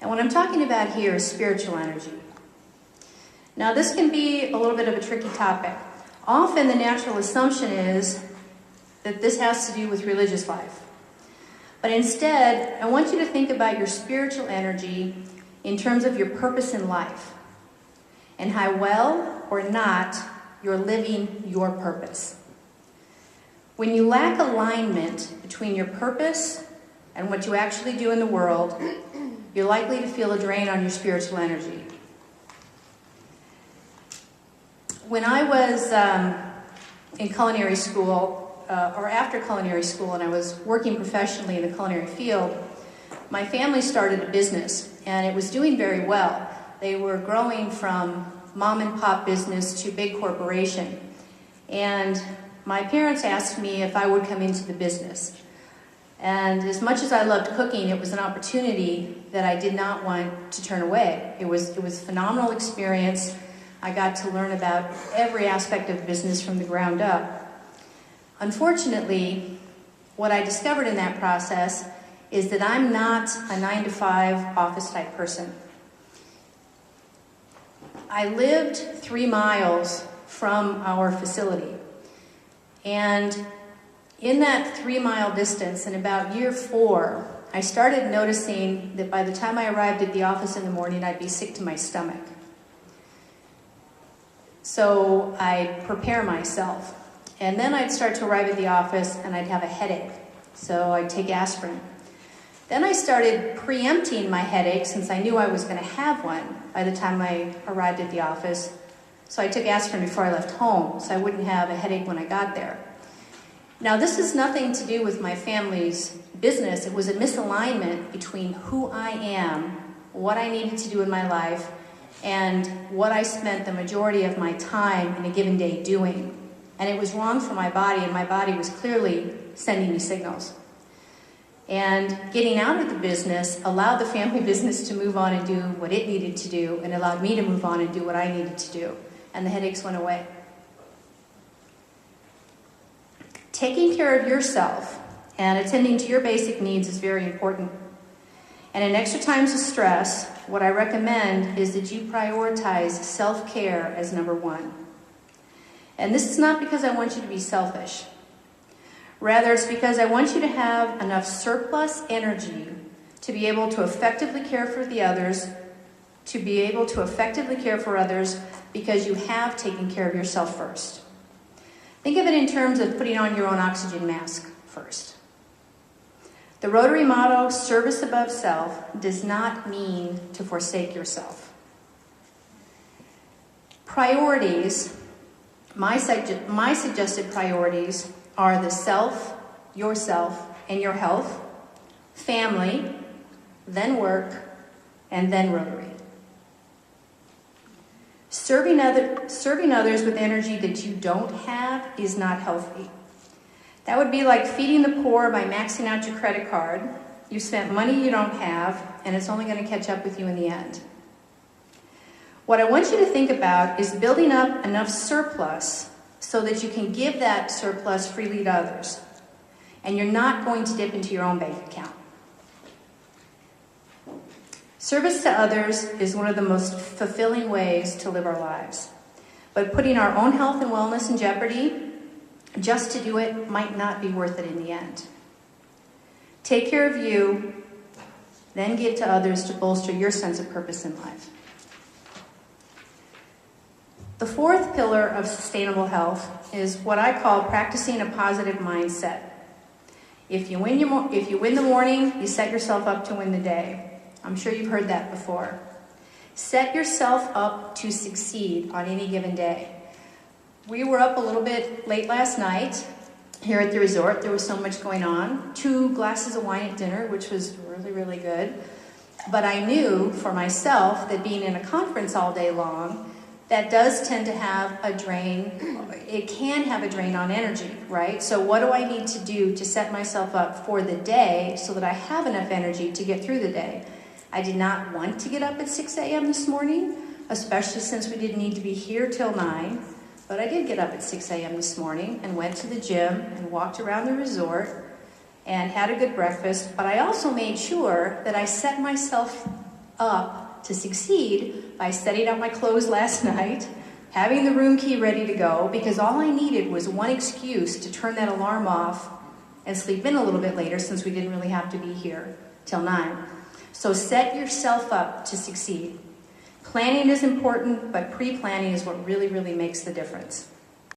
And what I'm talking about here is spiritual energy. Now, this can be a little bit of a tricky topic. Often the natural assumption is that this has to do with religious life. But instead, I want you to think about your spiritual energy in terms of your purpose in life and how well or not you're living your purpose. When you lack alignment between your purpose and what you actually do in the world, you're likely to feel a drain on your spiritual energy. When I was in culinary school, or after culinary school, and I was working professionally in the culinary field, my family started a business, and it was doing very well. They were growing from mom and pop business to big corporation. And my parents asked me if I would come into the business. And as much as I loved cooking, it was an opportunity that I did not want to turn away. It was a phenomenal experience. I got to learn about every aspect of business from the ground up. Unfortunately, what I discovered in that process is that I'm not a 9-to-5 office type person. I lived 3 miles from our facility. And in that 3-mile distance, in about year 4, I started noticing that by the time I arrived at the office in the morning, I'd be sick to my stomach. So I'd prepare myself. And then I'd start to arrive at the office and I'd have a headache. So I'd take aspirin. Then I started preempting my headache since I knew I was going to have one by the time I arrived at the office. So I took aspirin before I left home so I wouldn't have a headache when I got there. Now, this has nothing to do with my family's business. It was a misalignment between who I am, what I needed to do in my life, and what I spent the majority of my time in a given day doing. And it was wrong for my body, and my body was clearly sending me signals. And getting out of the business allowed the family business to move on and do what it needed to do, and allowed me to move on and do what I needed to do. And the headaches went away. Taking care of yourself and attending to your basic needs is very important. And in extra times of stress, what I recommend is that you prioritize self-care as number 1. And this is not because I want you to be selfish. Rather, it's because I want you to have enough surplus energy to be able to effectively care for the others, to be able to effectively care for others because you have taken care of yourself first. Think of it in terms of putting on your own oxygen mask first. The Rotary motto, service above self, does not mean to forsake yourself. Priorities, my suggested priorities are the self, yourself, and your health, family, then work, and then Rotary. Serving others with energy that you don't have is not healthy. That would be like feeding the poor by maxing out your credit card. You spent money you don't have, and it's only going to catch up with you in the end. What I want you to think about is building up enough surplus so that you can give that surplus freely to others. And you're not going to dip into your own bank account. Service to others is one of the most fulfilling ways to live our lives. But putting our own health and wellness in jeopardy just to do it might not be worth it in the end. Take care of you, then give to others to bolster your sense of purpose in life. The 4th pillar of sustainable health is what I call practicing a positive mindset. If you win the morning, you set yourself up to win the day. I'm sure you've heard that before. Set yourself up to succeed on any given day. We were up a little bit late last night here at the resort. There was so much going on. 2 glasses of wine at dinner, which was really, really good. But I knew for myself that being in a conference all day long, that does tend to have a drain. It can have a drain on energy, right? So what do I need to do to set myself up for the day so that I have enough energy to get through the day? I did not want to get up at 6 a.m. this morning, especially since we didn't need to be here till 9. But I did get up at 6 a.m. this morning and went to the gym and walked around the resort and had a good breakfast. But I also made sure that I set myself up to succeed by setting up my clothes last night, having the room key ready to go, because all I needed was one excuse to turn that alarm off and sleep in a little bit later, since we didn't really have to be here till 9. So set yourself up to succeed. Planning is important, but pre-planning is what really, really makes the difference.